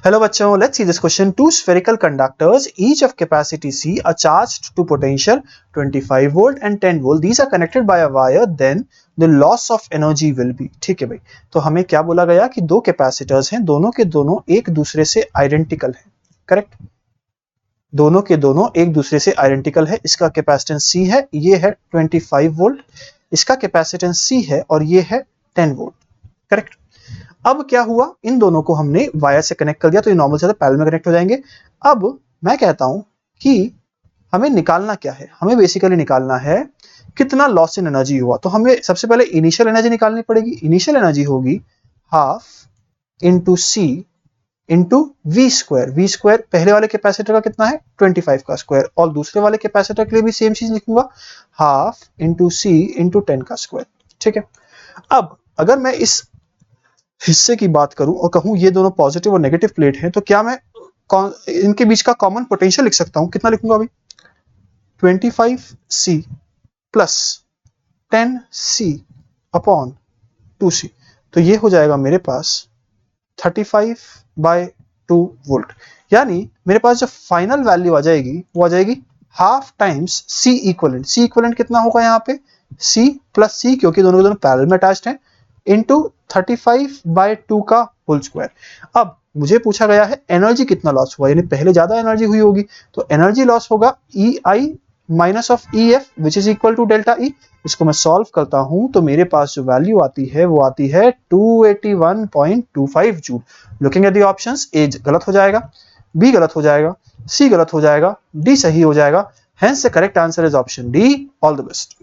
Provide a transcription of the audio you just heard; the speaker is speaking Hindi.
Hello बच्चों, let's see this question. Two spherical conductors, each of capacity C, are charged to potential 25 volt and 10 volt. These are connected by a wire. Then the loss of energy will be. ठीक है भाई, तो हमें क्या बोला गया कि दो कैपेसिटर्स हैं, दोनों के दोनों एक दूसरे से आइडेंटिकल हैं, करेक्ट? दोनों के दोनों एक दूसरे से आइडेंटिकल है. इसका कैपेसिटेंस C है, ये है 25 वोल्ट. इसका कैपेसिटेंस C है और ये है 10 वोल्ट, करेक्ट? अब क्या हुआ, इन दोनों को हमने वायर से कनेक्ट कर दिया तो ये नॉर्मल से पैरेलल में कनेक्ट हो जाएंगे. अब मैं कहता हूं कि हमें निकालना क्या है, हमें बेसिकली निकालना है कितना लॉस इन एनर्जी हुआ. तो हमें सबसे पहले इनिशियल एनर्जी निकालनी पड़ेगी. इनिशियल एनर्जी होगी half into C into V square. V square पहले वाले कैपेसिटर का कितना है 25 का स्क्वायर, और दूसरे वाले कैपेसिटर के लिए भी सेम चीज लिखूंगा, हाफ इंटू सी इंटू 10 का स्क्वायर. ठीक है. अब अगर मैं इस हिस्से की बात करूं और कहूं ये दोनों पॉजिटिव और नेगेटिव प्लेट हैं, तो क्या मैं इनके बीच का कॉमन पोटेंशियल लिख सकता हूं? कितना लिखूंगा अभी? 25C plus 10C upon 2C. तो ये हो जाएगा मेरे पास 35/2 वोल्ट. यानी मेरे पास जो फाइनल वैल्यू आ जाएगी वो आ जाएगी half times C equivalent. C equivalent कितना होगा यहाँ पे? C प्लस C, क्योंकि दोनों के दोनों पैरेलल में अटैच्ड हैं, इंटू 35/2 का होल स्क्वायर. अब मुझे पूछा गया है एनर्जी कितना लॉस हुआ, यानी पहले ज्यादा एनर्जी हुई होगी, तो एनर्जी लॉस होगा EI minus of EF which is equal to delta E. इसको मैं सॉल्व करता हूं तो मेरे पास जो वैल्यू आती है वो आती है 281.25 joule. Looking at the options, A गलत हो जाएगा, बी गलत हो जाएगा, सी गलत हो जाएगा, डी सही हो जाएगा. Hence the correct answer is option D. All the best.